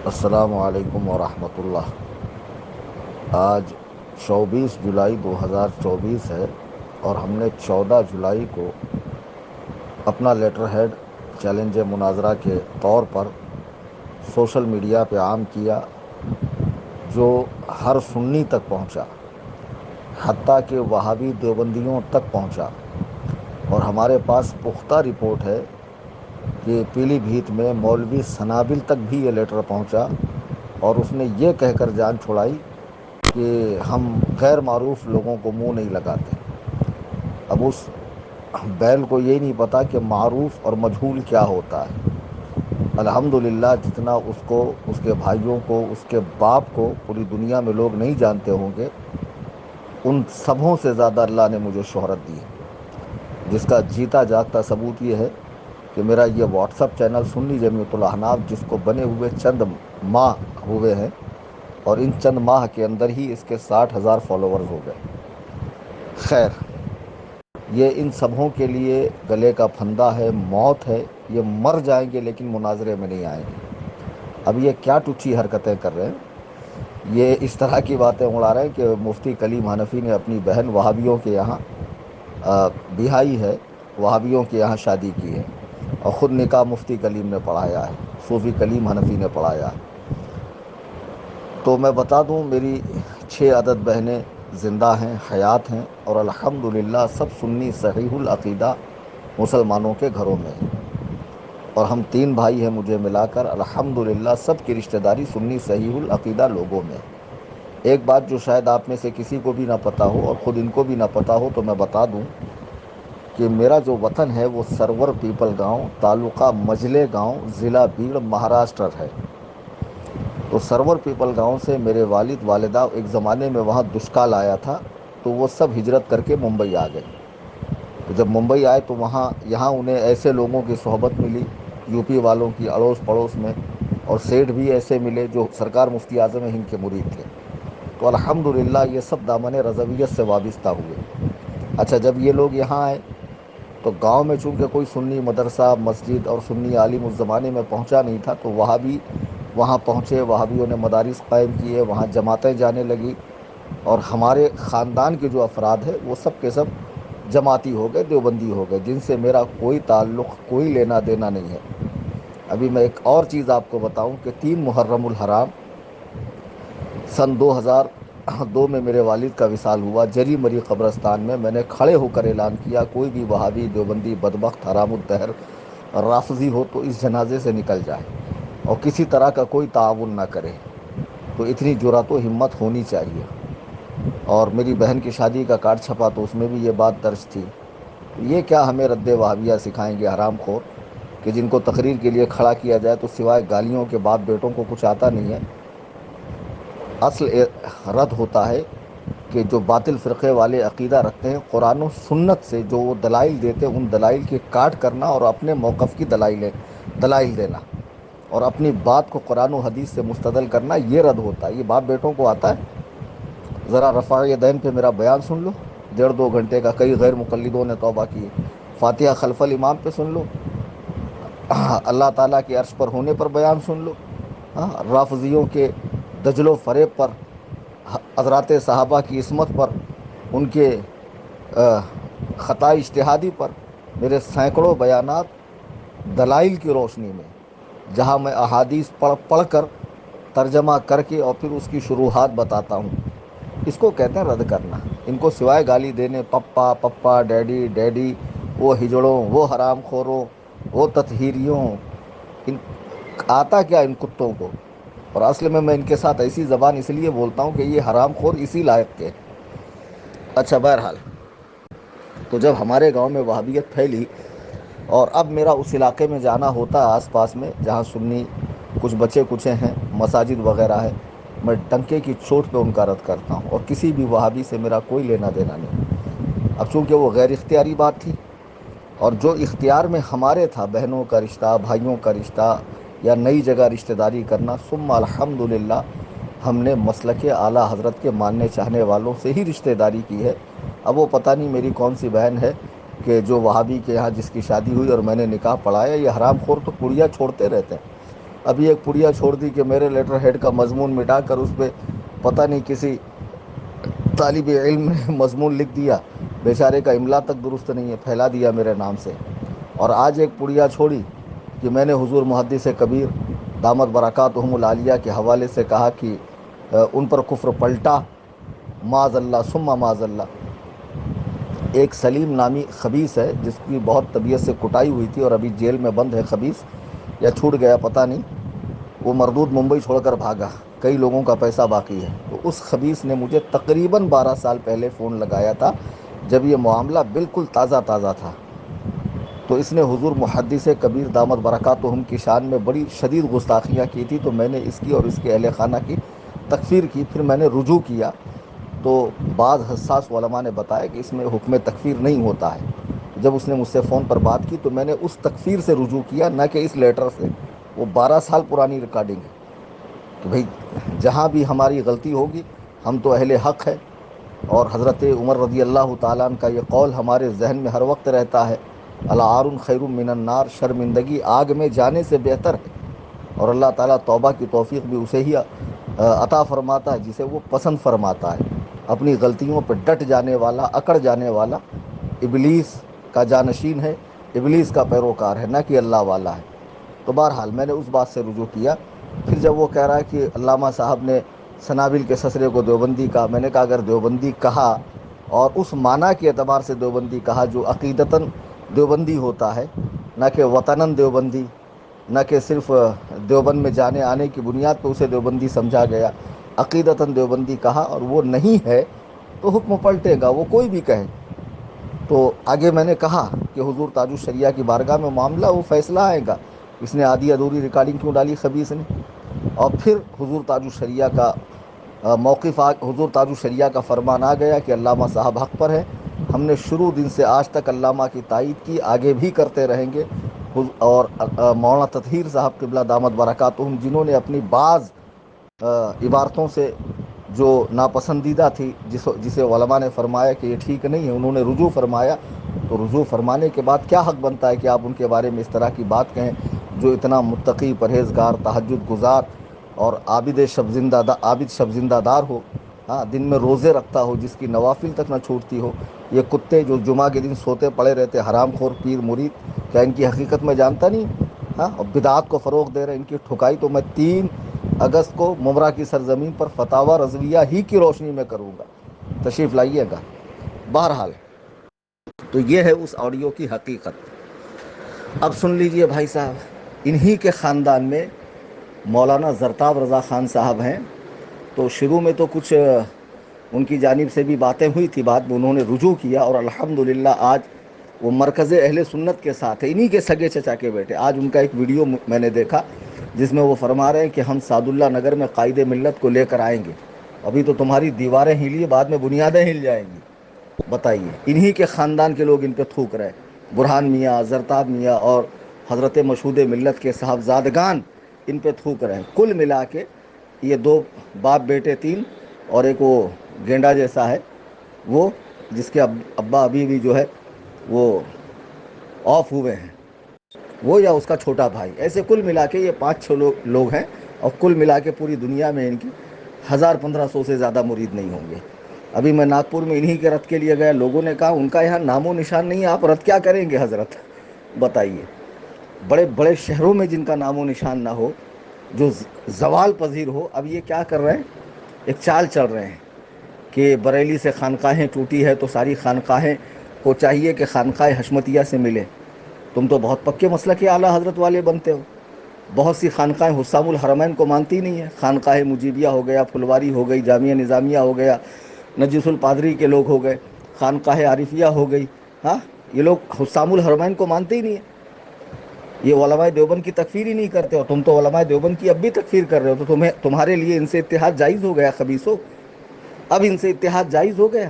السلام علیکم ورحمۃ اللہ۔ آج 24 جولائی 2024 ہے اور ہم نے 14 جولائی کو اپنا لیٹر ہیڈ چیلنج مناظرہ کے طور پر سوشل میڈیا پہ عام کیا، جو ہر سنی تک پہنچا، حتیٰ کہ وہابی دیوبندیوں تک پہنچا۔ اور ہمارے پاس پختہ رپورٹ ہے کہ پیلی بھیت میں مولوی سنابل تک بھی یہ لیٹر پہنچا، اور اس نے یہ کہہ کر جان چھڑائی کہ ہم غیر معروف لوگوں کو منہ نہیں لگاتے۔ اب اس بیل کو یہ نہیں پتا کہ معروف اور مجہول کیا ہوتا ہے۔ الحمدللہ جتنا اس کو، اس کے بھائیوں کو، اس کے باپ کو پوری دنیا میں لوگ نہیں جانتے ہوں گے، ان سبوں سے زیادہ اللہ نے مجھے شہرت دی ہے، جس کا جیتا جاگتا ثبوت یہ ہے کہ میرا یہ واٹس اپ چینل سنی جمعیت الاحناف، جس کو بنے ہوئے چند ماہ ہوئے ہیں، اور ان چند ماہ کے اندر ہی اس کے 60,000 فالوورز ہو گئے۔ خیر، یہ ان سبھوں کے لیے گلے کا پھندا ہے، موت ہے۔ یہ مر جائیں گے لیکن مناظرے میں نہیں آئیں گے۔ اب یہ کیا ٹچھی حرکتیں کر رہے ہیں، یہ اس طرح کی باتیں اڑا رہے ہیں کہ مفتی کلیم حنفی نے اپنی بہن وہابیوں کے یہاں بہائی ہے، وہابیوں کے یہاں شادی کی ہے، اور خود نکاح مفتی کلیم نے پڑھایا ہے، صوفی کلیم حنفی نے پڑھایا ہے۔ تو میں بتا دوں، میری 6 عدد بہنیں زندہ ہیں، حیات ہیں، اور الحمدللہ سب سنی صحیح العقیدہ مسلمانوں کے گھروں میں ہیں۔ اور ہم 3 بھائی ہیں مجھے ملا کر، الحمدللہ سب کی رشتہ داری سنی صحیح العقیدہ لوگوں میں ہے۔ ایک بات جو شاید آپ میں سے کسی کو بھی نہ پتہ ہو اور خود ان کو بھی نہ پتہ ہو، تو میں بتا دوں کہ میرا جو وطن ہے وہ سرور پیپل گاؤں، تعلقہ مجلے گاؤں، ضلع بیڑ، مہاراشٹر ہے۔ تو سرور پیپل گاؤں سے میرے والد والدہ، ایک زمانے میں وہاں دشکال آیا تھا تو وہ سب ہجرت کر کے ممبئی آ گئے۔ تو جب ممبئی آئے تو یہاں انہیں ایسے لوگوں کی صحبت ملی، یو پی والوں کی اڑوس پڑوس میں، اور سیٹھ بھی ایسے ملے جو سرکار مفتی اعظم ہند کے مرید تھے۔ تو الحمدللہ یہ سب دامن رضویت سے وابستہ ہوئے۔ اچھا، جب یہ لوگ یہاں آئے تو گاؤں میں چونکہ کوئی سنی مدرسہ، مسجد اور سنی عالم اس زمانے میں پہنچا نہیں تھا، تو وہابی وہاں پہنچے، وہابیوں نے مدارس قائم کیے، وہاں جماعتیں جانے لگی، اور ہمارے خاندان کے جو افراد ہیں وہ سب کے سب جماعتی ہو گئے، دیوبندی ہو گئے، جن سے میرا کوئی تعلق، کوئی لینا دینا نہیں ہے۔ ابھی میں ایک اور چیز آپ کو بتاؤں کہ 3 محرم الحرام سن 2002 میں میرے والد کا وصال ہوا جری مری قبرستان میں۔ میں نے کھڑے ہو کر اعلان کیا، کوئی بھی وہابی، دیوبندی، بدبخت، حرام الدہر، رافضی ہو تو اس جنازے سے نکل جائے اور کسی طرح کا کوئی تعاون نہ کرے۔ تو اتنی جرأت و ہمت ہونی چاہیے۔ اور میری بہن کی شادی کا کارڈ چھپا تو اس میں بھی یہ بات درج تھی۔ تو یہ کیا ہمیں رد وہابیہ سکھائیں گے حرام خور، کہ جن کو تقریر کے لیے کھڑا کیا جائے تو سوائے گالیوں کے باپ بیٹوں کو کچھ آتا نہیں ہے۔ اصل رد ہوتا ہے کہ جو باطل فرقے والے عقیدہ رکھتے ہیں، قرآن و سنت سے جو وہ دلائل دیتے ہیں، ان دلائل کی کاٹ کرنا اور اپنے موقف کی دلائل دینا، اور اپنی بات کو قرآن و حدیث سے مستدل کرنا، یہ رد ہوتا ہے۔ یہ باپ بیٹوں کو آتا ہے؟ ذرا رفاع یدین پہ میرا بیان سن لو، 1.5-2 گھنٹے کا، کئی غیر مقلدوں نے توبہ کی۔ فاتحہ خلف الامام پہ سن لو، اللہ تعالیٰ کے عرش پر ہونے پر بیان سن لو، رافضیوں کے دجل و فریب پر، حضرات صحابہ کی عصمت پر، ان کے خطا اجتہادی پر میرے سینکڑوں بیانات دلائل کی روشنی میں، جہاں میں احادیث پڑھ پڑھ کر ترجمہ کر کے اور پھر اس کی شروحات بتاتا ہوں۔ اس کو کہتے ہیں رد کرنا۔ ان کو سوائے گالی دینے، پپا پپا، ڈیڈی ڈیڈی، وہ ہجڑوں، وہ حرام خوروں، وہ تطہیریوں، ان آتا کیا ان کتوں کو؟ اور اصل میں ان کے ساتھ ایسی زبان اس لیے بولتا ہوں کہ یہ حرام خور اسی لائق کے ہیں۔ اچھا، بہرحال، تو جب ہمارے گاؤں میں وہابیت پھیلی اور اب میرا اس علاقے میں جانا ہوتا ہے، آس پاس میں جہاں سنی کچھ بچے کچے ہیں، مساجد وغیرہ ہے، میں ڈنکے کی چوٹ پہ ان کا رد کرتا ہوں، اور کسی بھی وہابی سے میرا کوئی لینا دینا نہیں۔ اب چونکہ وہ غیر اختیاری بات تھی، اور جو اختیار میں ہمارے تھا، بہنوں کا رشتہ، بھائیوں کا رشتہ، یا نئی جگہ رشتہ داری کرنا، ثم الحمدللہ ہم نے مسلک اعلیٰ حضرت کے ماننے چاہنے والوں سے ہی رشتہ داری کی ہے۔ اب وہ پتہ نہیں میری کون سی بہن ہے جو وہابی کے یہاں جس کی شادی ہوئی اور میں نے نکاح پڑھایا۔ یہ حرام خور تو پڑیا چھوڑتے رہتے ہیں، ابھی ایک پڑیا چھوڑ دی کہ میرے لیٹر ہیڈ کا مضمون مٹا کر اس پہ پتہ نہیں کسی طالب علم نے مضمون لکھ دیا، بیچارے کا املا تک درست نہیں ہے، پھیلا دیا میرے نام سے۔ اور آج ایک پڑیا چھوڑی کہ میں نے حضور محدث کبیر دامت برکاتہم العالیہ کے حوالے سے کہا کہ ان پر کفر پلٹا، معاذ اللہ ثم معاذ اللہ۔ ایک سلیم نامی خبیث ہے جس کی بہت طبیعت سے کٹائی ہوئی تھی اور ابھی جیل میں بند ہے، خبیث یا چھوٹ گیا پتہ نہیں، وہ مردود ممبئی چھوڑ کر بھاگا، کئی لوگوں کا پیسہ باقی ہے۔ تو اس خبیث نے مجھے تقریباً 12 سال پہلے فون لگایا تھا جب یہ معاملہ بالکل تازہ تازہ تھا، تو اس نے حضور محدث کبیر دامت برکاتہم کی شان میں بڑی شدید گستاخیاں کی تھی، تو میں نے اس کی اور اس کے اہل خانہ کی تکفیر کی۔ پھر میں نے رجوع کیا تو بعض حساس علماء نے بتایا کہ اس میں حکم تکفیر نہیں ہوتا ہے۔ جب اس نے مجھ سے فون پر بات کی تو میں نے اس تکفیر سے رجوع کیا، نہ کہ اس لیٹر سے۔ وہ 12 سال پرانی ریکارڈنگ ہے کہ بھئی جہاں بھی ہماری غلطی ہوگی ہم تو اہل حق ہے، اور حضرت عمر رضی اللہ تعالیٰ عنہ کا یہ قول ہمارے ذہن میں ہر وقت رہتا ہے، العار خیر من النار، شرمندگی آگ میں جانے سے بہتر ہے۔ اور اللہ تعالیٰ توبہ کی توفیق بھی اسے ہی عطا فرماتا ہے جسے وہ پسند فرماتا ہے۔ اپنی غلطیوں پہ ڈٹ جانے والا، اکڑ جانے والا ابلیس کا جانشین ہے، ابلیس کا پیروکار ہے، نہ کہ اللہ والا ہے۔ تو بہرحال میں نے اس بات سے رجوع کیا۔ پھر جب وہ کہہ رہا ہے کہ علامہ صاحب نے سنابل کے سسرے کو دیوبندی کہا، میں نے کہا اگر دیوبندی کہا اور اس معنی کے اعتبار سے دیوبندی کہا جو عقیدتاً دیوبندی ہوتا ہے، نہ کہ وطناً دیوبندی، نہ کہ صرف دیوبند میں جانے آنے کی بنیاد پہ اسے دیوبندی سمجھا گیا، عقیدتاً دیوبندی کہا اور وہ نہیں ہے تو حکم پلٹے گا، وہ کوئی بھی کہے۔ تو آگے میں نے کہا کہ حضور تاج الشریعہ کی بارگاہ میں معاملہ وہ فیصلہ آئے گا، اس نے آدھی ادھوری ریکارڈنگ کیوں ڈالی خبیث نے۔ اور پھر حضور تاج الشریعہ کا موقف حضور تاج الشریعہ کا فرمان آ گیا کہ علامہ صاحب حق پر ہے۔ ہم نے شروع دن سے آج تک علامہ کی تائید کی، آگے بھی کرتے رہیں گے۔ اور مولانا تطہیر صاحب قبلہ دامت برکاتہم جنہوں نے اپنی بعض عبارتوں سے جو ناپسندیدہ تھی، جسے علماء نے فرمایا کہ یہ ٹھیک نہیں ہے، انہوں نے رجوع فرمایا، تو رجوع فرمانے کے بعد کیا حق بنتا ہے کہ آپ ان کے بارے میں اس طرح کی بات کہیں، جو اتنا متقی، پرہیزگار، تہجد گزار اور عابد شب زندہ دار ہو، ہاں دن میں روزے رکھتا ہو، جس کی نوافل تک نہ چھوٹتی ہو۔ یہ کتے جو جمعہ کے دن سوتے پڑے رہتے، حرام خور پیر مرید، کیا ان کی حقیقت میں جانتا نہیں؟ ہاں، اور بدعات کو فروغ دے رہے، ان کی ٹھکائی تو میں 3 اگست کو ممرا کی سرزمین پر فتاوی رضویہ ہی کی روشنی میں کروں گا، تشریف لائیے گا۔ بہرحال تو یہ ہے اس آڈیو کی حقیقت۔ اب سن لیجئے بھائی صاحب، انہی کے خاندان میں مولانا زرتاب رضا خان صاحب ہیں۔ تو شروع میں تو کچھ ان کی جانب سے بھی باتیں ہوئی تھی، بعد میں انہوں نے رجوع کیا اور الحمدللہ آج وہ مرکز اہل سنت کے ساتھ ہے، انہی کے سگے چچا کے بیٹے۔ آج ان کا ایک ویڈیو میں نے دیکھا جس میں وہ فرما رہے ہیں کہ ہم سعد اللہ نگر میں قائد ملت کو لے کر آئیں گے، ابھی تو تمہاری دیواریں ہلی، بعد میں بنیادیں ہل جائیں گی۔ بتائیے، انہی کے خاندان کے لوگ ان پہ تھوک رہے، برہان میاں، زرتاب میاں اور حضرت مشہود ملت کے صاحبزادگان ان پہ تھوک رہے ہیں۔ کل ملا کے یہ 2 باپ بیٹے 3 اور ایک وہ گینڈا جیسا ہے، وہ جس کے ابا ابھی بھی جو ہے وہ آف ہوئے ہیں، وہ یا اس کا چھوٹا بھائی، ایسے کل ملا کے یہ 5-6 لوگ ہیں، اور کل ملا کے پوری دنیا میں ان کی 1000-1500 سے زیادہ مرید نہیں ہوں گے۔ ابھی میں ناگپور میں انہی کے رت کے لیے گیا، لوگوں نے کہا ان کا یہاں نام و نشان نہیں ہے، آپ رت کیا کریں گے حضرت؟ بتائیے، بڑے بڑے شہروں میں جن کا نام و نشان نہ ہو، جو زوال پذیر ہو، اب یہ کیا کر رہے ہیں؟ ایک چال چل رہے ہیں کہ بریلی سے خانقاہیں ٹوٹی ہے تو ساری خانقاہیں کو چاہیے کہ خانقاہ حشمتیہ سے ملے۔ تم تو بہت پکے مسلک کے اعلیٰ حضرت والے بنتے ہو، بہت سی خانقاہیں حسام الحرمین کو مانتی نہیں ہیں، خانقاہ مجیبیہ ہو گیا، پھلواری ہو گئی، جامعہ نظامیہ ہو گیا، نجیس الپادری کے لوگ ہو گئے، خانقاہ عارفیہ ہو گئی، ہاں یہ لوگ حسام الحرمین کو مانتے ہی نہیں ہیں، یہ علماء دیوبند کی تکفیر ہی نہیں کرتے، اور تم تو علماء دیوبند کی اب بھی تکفیر کر رہے ہو، تو تمہارے لیے ان سے اتحاد جائز ہو گیا خبیثو، اب ان سے اتحاد جائز ہو گیا۔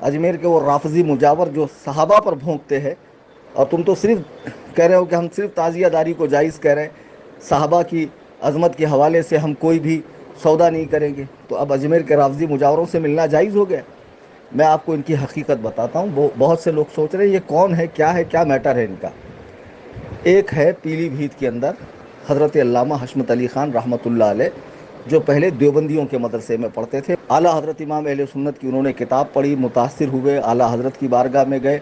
اجمیر کے وہ رافضی مجاور جو صحابہ پر بھونکتے ہیں، اور تم تو صرف کہہ رہے ہو کہ ہم صرف تعزیہ داری کو جائز کہہ رہے ہیں، صحابہ کی عظمت کے حوالے سے ہم کوئی بھی سودا نہیں کریں گے، تو اب اجمیر کے رافضی مجاوروں سے ملنا جائز ہو گیا۔ میں آپ کو ان کی حقیقت بتاتا ہوں، بہت سے لوگ سوچ رہے ہیں یہ کون ہے، کیا میٹر ہے ان کا۔ ایک ہے پیلی بھیت کے اندر حضرت علامہ حشمت علی خان رحمۃ اللہ علیہ، جو پہلے دیوبندیوں کے مدرسے میں پڑھتے تھے۔ اعلیٰ حضرت امام اہل سنت کی انہوں نے کتاب پڑھی، متاثر ہوئے، اعلیٰ حضرت کی بارگاہ میں گئے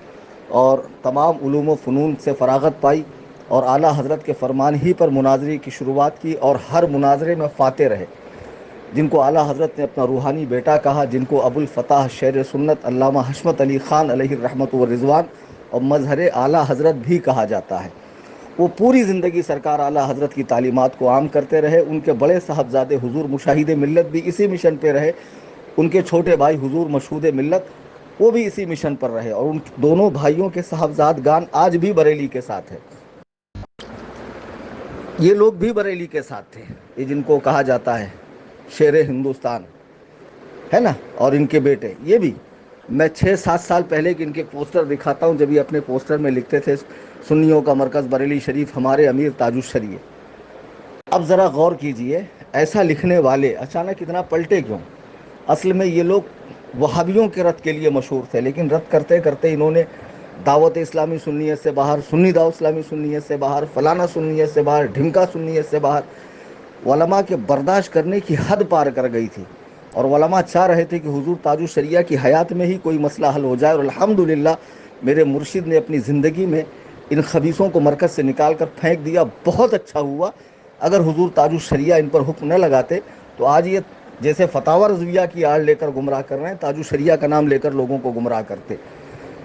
اور تمام علوم و فنون سے فراغت پائی، اور اعلیٰ حضرت کے فرمان ہی پر مناظرے کی شروعات کی، اور ہر مناظرے میں فاتح رہے۔ جن کو اعلیٰ حضرت نے اپنا روحانی بیٹا کہا، جن کو ابو الفتح شیر سنت علامہ حشمت علی خان علیہ الرحمۃ والرضوان اور مظہر اعلیٰ حضرت بھی کہا جاتا ہے، وہ پوری زندگی سرکار اعلیٰ حضرت کی تعلیمات کو عام کرتے رہے۔ ان کے بڑے صاحبزادے حضور مشاہد ملت بھی اسی مشن پہ رہے، ان کے چھوٹے بھائی حضور مشہود ملت وہ بھی اسی مشن پر رہے، اور ان دونوں بھائیوں کے صاحبزادگان آج بھی بریلی کے ساتھ ہیں۔ یہ لوگ بھی بریلی کے ساتھ تھے، یہ جن کو کہا جاتا ہے شیر ہندوستان ہے نا، اور ان کے بیٹے یہ بھی، میں 6-7 سال پہلے کہ ان کے پوسٹر دکھاتا ہوں، جب یہ اپنے پوسٹر میں لکھتے تھے سنیوں کا مرکز بریلی شریف، ہمارے امیر تاج الشریعہ۔ اب ذرا غور کیجئے، ایسا لکھنے والے اچانک اتنا پلٹے کیوں؟ اصل میں یہ لوگ وہابیوں کے رد کے لیے مشہور تھے، لیکن رد کرتے کرتے انہوں نے دعوت اسلامی سنیت سے باہر، سنی دعوت اسلامی سنیت سے باہر، فلانا سنیت سے باہر، ڈھمکا سنیت سے باہر، علماء کے برداشت کرنے کی حد پار کر گئی تھی، اور علماء چاہ رہے تھے کہ حضور تاج الشریعہ کی حیات میں ہی کوئی مسئلہ حل ہو جائے، اور الحمدللہ میرے مرشد نے اپنی زندگی میں ان خبیثوں کو مرکز سے نکال کر پھینک دیا۔ بہت اچھا ہوا، اگر حضور تاج الشریعہ ان پر حکم نہ لگاتے تو آج یہ جیسے فتاوی رضویہ کی آڑ لے کر گمراہ کر رہے ہیں، تاج الشریعہ کا نام لے کر لوگوں کو گمراہ کرتے،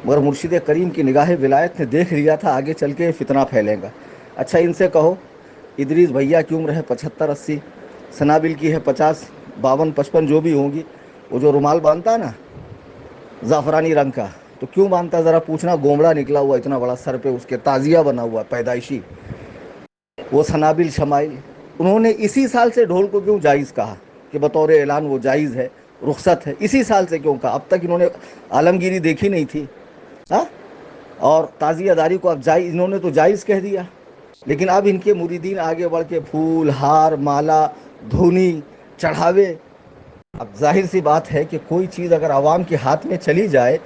مگر مرشد کریم کی نگاہ ولایت نے دیکھ لیا تھا آگے چل کے فتنہ پھیلے گا۔ اچھا ان سے کہو، ادریس بھیا کی عمر ہے 75-80، سنابل کی ہے 50-52-55 جو بھی ہوں گی، وہ جو رومال باندھتا ہے نا زعفرانی رنگ کا، تو کیوں باندھتا ہے ذرا پوچھنا؟ گومڑا نکلا ہوا اتنا بڑا سر پہ، اس کے تازیہ بنا ہوا پیدائشی، وہ سنابل شمائل۔ انہوں نے اسی سال سے ڈھول کو کیوں جائز کہا کہ بطور اعلان وہ جائز ہے، رخصت ہے؟ اسی سال سے کیوں کہا؟ اب تک انہوں نے عالمگیری دیکھی نہیں تھی، ہاں؟ اور تعزیہ داری کو اب جائز، انہوں نے تو جائز کہہ دیا، لیکن اب ان کے مریدین آگے بڑھ کے پھول، ہار، مالا، دھونی، چڑھاوے۔ اب ظاہر سی بات ہے کہ کوئی چیز اگر عوام کے ہاتھ میں چلی جائے،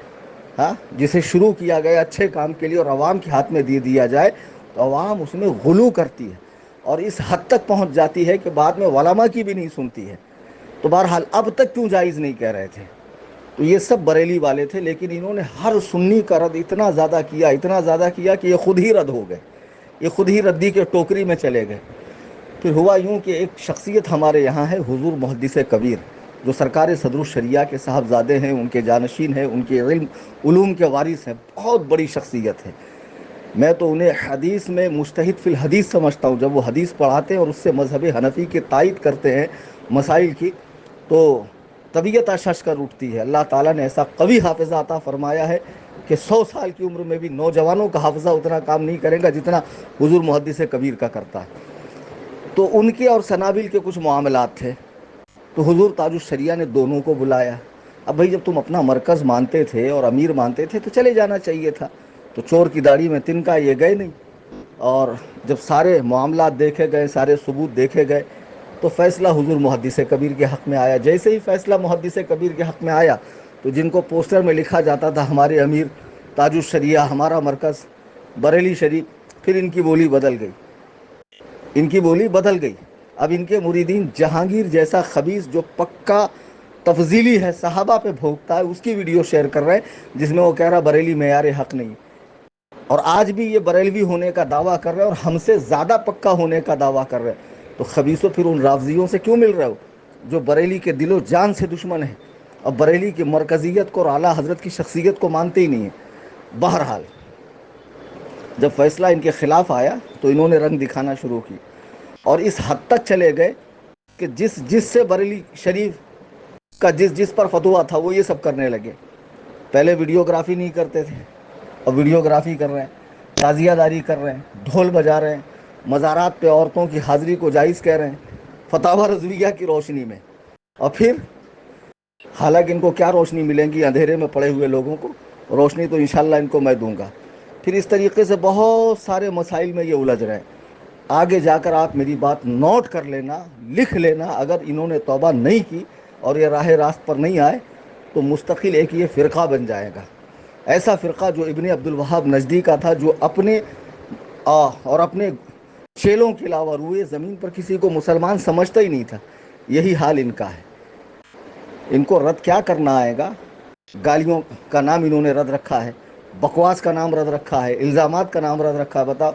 ہاں، جسے شروع کیا گیا اچھے کام کے لیے اور عوام کے ہاتھ میں دے دیا جائے، تو عوام اس میں غلو کرتی ہے، اور اس حد تک پہنچ جاتی ہے کہ بعد میں علماء کی بھی نہیں سنتی ہے۔ تو بہرحال اب تک کیوں جائز نہیں کہہ رہے تھے؟ تو یہ سب بریلی والے تھے، لیکن انہوں نے ہر سنی کا رد اتنا زیادہ کیا، اتنا زیادہ کیا کہ یہ خود ہی رد ہو گئے، یہ خود ہی ردی کے ٹوکری میں چلے گئے۔ پھر ہوا یوں کہ ایک شخصیت ہمارے یہاں ہے، حضور محدث کبیر، جو سرکار صدر الشریعہ کے صاحبزادے ہیں، ان کے جانشین ہیں، ان کے علوم کے وارث ہیں، بہت بڑی شخصیت ہے۔ میں تو انہیں حدیث میں مجتہد فی الحدیث سمجھتا ہوں۔ جب وہ حدیث پڑھاتے ہیں اور اس سے مذہب حنفی کی تائید کرتے ہیں مسائل کی، تو طبیعت اشش کر اٹھتی ہے۔ اللہ تعالیٰ نے ایسا قوی حافظہ عطا فرمایا ہے کہ 100 سال کی عمر میں بھی نوجوانوں کا حافظہ اتنا کام نہیں کرے گا جتنا حضور محدث کبیر کا کرتا ہے۔ تو ان کے اور سنابل کے کچھ معاملات تھے، تو حضور تاج الشریعہ نے دونوں کو بلایا۔ اب بھائی جب تم اپنا مرکز مانتے تھے اور امیر مانتے تھے تو چلے جانا چاہیے تھا، تو چور کی داڑھی میں تنکا، یہ گئے نہیں۔ اور جب سارے معاملات دیکھے گئے، سارے ثبوت دیکھے گئے، تو فیصلہ حضور محدث کبیر کے حق میں آیا۔ جیسے ہی فیصلہ محدث کبیر کے حق میں آیا، تو جن کو پوسٹر میں لکھا جاتا تھا ہمارے امیر تاج الشریعہ، ہمارا مرکز بریلی شریف، پھر ان کی بولی بدل گئی، ان کی بولی بدل گئی۔ اب ان کے مریدین جہانگیر جیسا خبیث جو پکا تفضیلی ہے، صحابہ پہ بھوکتا ہے، اس کی ویڈیو شیئر کر رہے ہیں جس میں وہ کہہ رہا بریلی معیار حق نہیں، اور آج بھی یہ بریلوی ہونے کا دعویٰ کر رہے ہیں اور ہم سے زیادہ پکا ہونے کا دعویٰ کر رہے ہیں۔ تو خبیثوں پھر ان رافضیوں سے کیوں مل رہے ہو جو بریلی کے دل و جان سے دشمن ہیں اور بریلی کی مرکزیت کو اور اعلیٰ حضرت کی شخصیت کو مانتے ہی نہیں ہیں؟ بہرحال جب فیصلہ ان کے خلاف آیا تو انہوں نے رنگ دکھانا شروع کی، اور اس حد تک چلے گئے کہ جس جس سے بریلی شریف کا جس پر فتویٰ تھا وہ یہ سب کرنے لگے۔ پہلے ویڈیوگرافی نہیں کرتے تھے، اور ویڈیوگرافی کر رہے ہیں، تعزیہ داری کر رہے ہیں، ڈھول بجا رہے ہیں، مزارات پہ عورتوں کی حاضری کو جائز کہہ رہے ہیں فتاوی رضویہ کی روشنی میں۔ اور پھر حالانکہ ان کو کیا روشنی ملیں گی اندھیرے میں پڑے ہوئے لوگوں کو، روشنی تو انشاءاللہ ان کو میں دوں گا۔ پھر اس طریقے سے بہت سارے مسائل میں یہ الجھ رہے ہیں۔ آگے جا کر آپ میری بات نوٹ کر لینا، لکھ لینا، اگر انہوں نے توبہ نہیں کی اور یہ راہ راست پر نہیں آئے تو مستقل ایک یہ فرقہ بن جائے گا، ایسا فرقہ جو ابن عبد الوہاب نجدی کا تھا، جو اپنے اور اپنے چیلوں کے علاوہ روئے زمین پر کسی کو مسلمان سمجھتا ہی نہیں تھا. یہی حال ان کا ہے. ان کو رد کیا کرنا آئے گا؟ گالیوں کا نام انہوں نے رد رکھا ہے, بکواس کا نام رد رکھا ہے, الزامات کا نام رد رکھا ہے. بتاؤ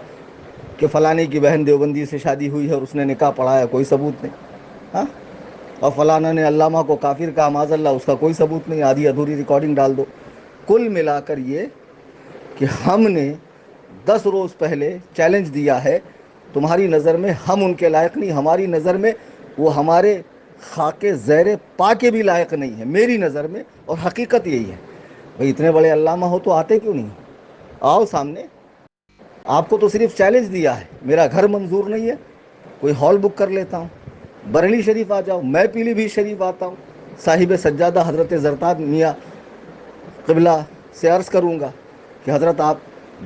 کہ فلانے کی بہن دیوبندی سے شادی ہوئی ہے اور اس نے نکاح پڑھا ہے, کوئی ثبوت نہیں. ہاں, اور فلانا نے علامہ کو کافر کہا معاذ اللہ, اس کا کوئی ثبوت نہیں, آدھی ادھوری ریکارڈنگ ڈال دو. کل ملا کر یہ کہ ہم نے 10 روز پہلے چیلنج دیا ہے, تمہاری نظر میں ہم ان کے لائق نہیں, ہماری نظر میں وہ ہمارے خاک زیر پا کے بھی لائق نہیں ہے, میری نظر میں. اور حقیقت یہی ہے. بھئی اتنے بڑے علامہ ہو تو آتے کیوں نہیں؟ آؤ سامنے. آپ کو تو صرف چیلنج دیا ہے, میرا گھر منظور نہیں ہے, کوئی ہال بک کر لیتا ہوں, بریلی شریف آ جاؤ, میں پیلی بھیت شریف آتا ہوں, صاحب سجادہ حضرت زرتاد میاں قبلہ سے عرض کروں گا کہ حضرت آپ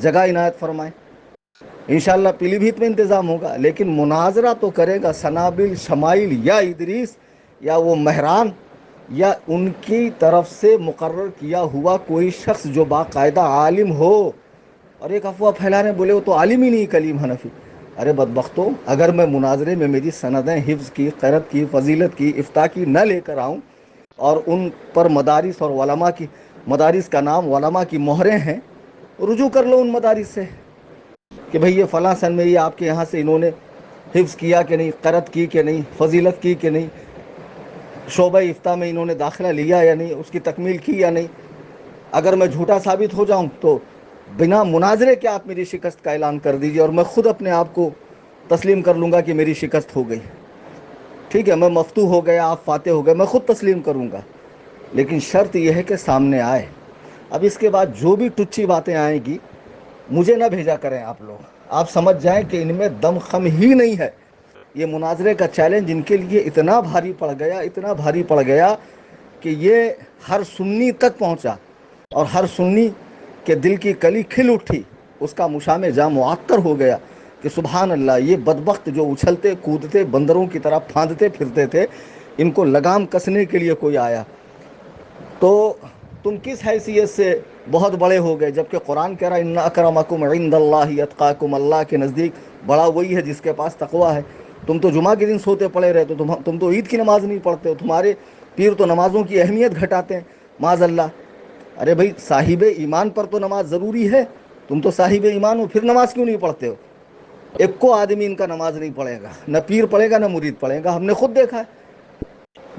جگہ عنایت فرمائیں. انشاءاللہ پیلی بھیت میں انتظام ہوگا. لیکن مناظرہ تو کرے گا سنابل شمائل یا ادریس یا وہ مہران یا ان کی طرف سے مقرر کیا ہوا کوئی شخص جو باقاعدہ عالم ہو. اور ایک افواہ پھیلا رہے ہیں, بولے وہ تو عالم ہی نہیں کلیم حنفی. ارے بدبختوں, اگر میں مناظرے میں میری سندیں حفظ کی, قرت کی, فضیلت کی, افتاء کی نہ لے کر آؤں اور ان پر مدارس اور علماء کی, مدارس کا نام علماء کی مہریں ہیں, رجوع کر لو ان مدارس سے کہ بھئی یہ فلاں سن میں یہ آپ کے یہاں سے انہوں نے حفظ کیا کہ نہیں, قرت کی کہ نہیں, فضیلت کی کہ نہیں, شعبہ افتاء میں انہوں نے داخلہ لیا یا نہیں, اس کی تکمیل کی یا نہیں. اگر میں جھوٹا ثابت ہو جاؤں تو بنا مناظرے کے آپ میری شکست کا اعلان کر دیجئے, اور میں خود اپنے آپ کو تسلیم کر لوں گا کہ میری شکست ہو گئی. ٹھیک ہے, میں مفتو ہو گیا, آپ فاتح ہو گئے, میں خود تسلیم کروں گا. لیکن شرط یہ ہے کہ سامنے آئے. اب اس کے بعد جو بھی ٹچھی باتیں آئیں گی مجھے نہ بھیجا کریں آپ لوگ. آپ سمجھ جائیں کہ ان میں دم خم ہی نہیں ہے. یہ مناظرے کا چیلنج ان کے لیے اتنا بھاری پڑ گیا, اتنا بھاری پڑ گیا کہ یہ ہر سنی تک پہنچا, اور ہر سنی کے دل کی کلی کھل اٹھی, اس کا مشام جاں معطر ہو گیا کہ سبحان اللہ, یہ بدبخت جو اچھلتے کودتے بندروں کی طرح پھاندتے پھرتے تھے, ان کو لگام کسنے کے لیے کوئی آیا. تو تم کس حیثیت سے بہت بڑے ہو گئے, جبکہ قرآن کہہ رہا ہے ان اکرمکم عند اللہ اتقاکم, اللہ کے نزدیک بڑا وہی ہے جس کے پاس تقوی ہے. تم تو جمعہ کے دن سوتے پڑے رہتے, تم تو عید کی نماز نہیں پڑھتے ہو, تمہارے پیر تو نمازوں کی اہمیت گھٹاتے ہیں معاذ اللہ. ارے بھائی صاحب ایمان پر تو نماز ضروری ہے, تم تو صاحب ایمان ہو, پھر نماز کیوں نہیں پڑھتے ہو؟ ایک کو آدمی ان کا نماز نہیں پڑھے گا, نہ پیر پڑھے گا نہ مرید پڑھے گا, ہم نے خود دیکھا ہے.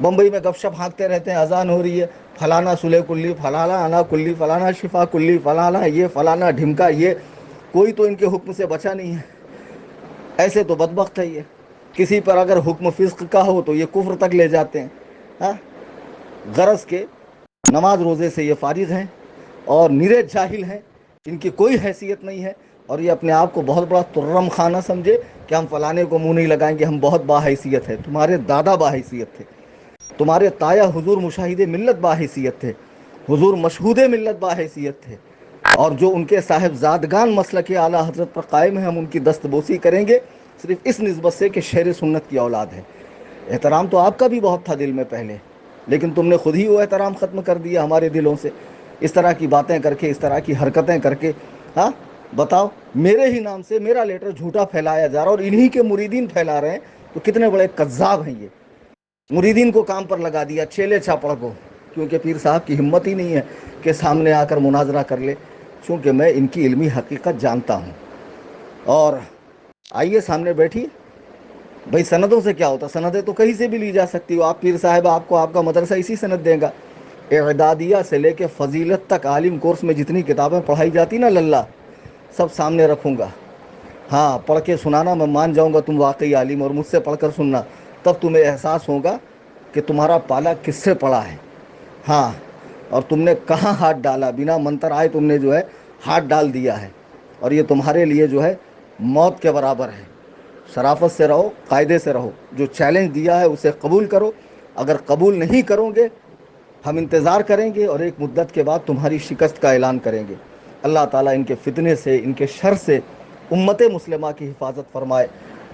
بمبئی میں گپ شپ ہانکتے رہتے ہیں, اذان ہو رہی ہے, فلانا سلح کلی, فلانا انا کلی, فلانا شفا کلی, فلانا یہ, فلانا ڈھمکا یہ, کوئی تو ان کے حکم سے بچا نہیں ہے. ایسے تو بدبخت ہے یہ, کسی پر اگر حکم فسق کا ہو تو یہ کفر تک لے جاتے ہیں. ہاں, غرض کے نماز روزے سے یہ فارغ ہیں اور نرے جاہل ہیں, ان کی کوئی حیثیت نہیں ہے, اور یہ اپنے آپ کو بہت بڑا ترم خانہ سمجھے کہ ہم فلانے کو منہ نہیں لگائیں گے, ہم بہت باحیثیت ہے. تمہارے دادا باحیثیت تھے, تمہارے تایا حضور مشاہد ملت باحیثیت تھے, حضور مشہود ملت باحیثیت تھے, اور جو ان کے صاحبزادگان مسلک اعلیٰ حضرت پر قائم ہیں ہم ان کی دست بوسی کریں گے, صرف اس نسبت سے کہ شیر سنت کی اولاد ہے. احترام تو آپ کا بھی بہت تھا دل میں پہلے, لیکن تم نے خود ہی وہ احترام ختم کر دیا ہمارے دلوں سے, اس طرح کی باتیں کر کے, اس طرح کی حرکتیں کر کے. ہاں بتاؤ, میرے ہی نام سے میرا لیٹر جھوٹا پھیلایا جا رہا, اور انہی کے مریدین پھیلا رہے ہیں, تو کتنے بڑے کذاب ہیں یہ. مریدین کو کام پر لگا دیا, چیلے چاپڑ کو, کیونکہ پیر صاحب کی ہمت ہی نہیں ہے کہ سامنے آ کر مناظرہ کر لے, چونکہ میں ان کی علمی حقیقت جانتا ہوں. اور آئیے سامنے بیٹھی. بھائی سندوں سے کیا ہوتا, سندیں تو کہیں سے بھی لی جا سکتی ہو. آپ پیر صاحب, آپ کو آپ کا مدرسہ اسی سند دے گا. اعدادیہ سے لے کے فضیلت تک عالم کورس میں جتنی کتابیں پڑھائی جاتی نا للہ, سب سامنے رکھوں گا. ہاں, پڑھ کے سنانا, میں مان جاؤں گا تم واقعی عالم, اور مجھ سے پڑھ کر سننا, تب تمہیں احساس ہوگا کہ تمہارا پالا کس سے پڑا ہے. ہاں, اور تم نے کہاں ہاتھ ڈالا, بنا منتر آئے تم نے جو ہے ہاتھ ڈال دیا ہے, اور یہ تمہارے لیے جو ہے موت کے برابر ہے. شرافت سے رہو, قاعدے سے رہو, جو چیلنج دیا ہے اسے قبول کرو. اگر قبول نہیں کرو گے, ہم انتظار کریں گے, اور ایک مدت کے بعد تمہاری شکست کا اعلان کریں گے. اللہ تعالیٰ ان کے فتنے سے, ان کے شر سے امت مسلمہ کی حفاظت فرمائے.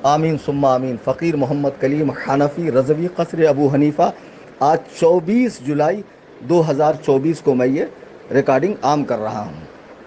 آمین ثم آمین. فقیر محمد کلیم حنفی رضوی قصر ابو حنیفہ. آج 24 جولائی 2024 کو میں یہ ریکارڈنگ عام کر رہا ہوں.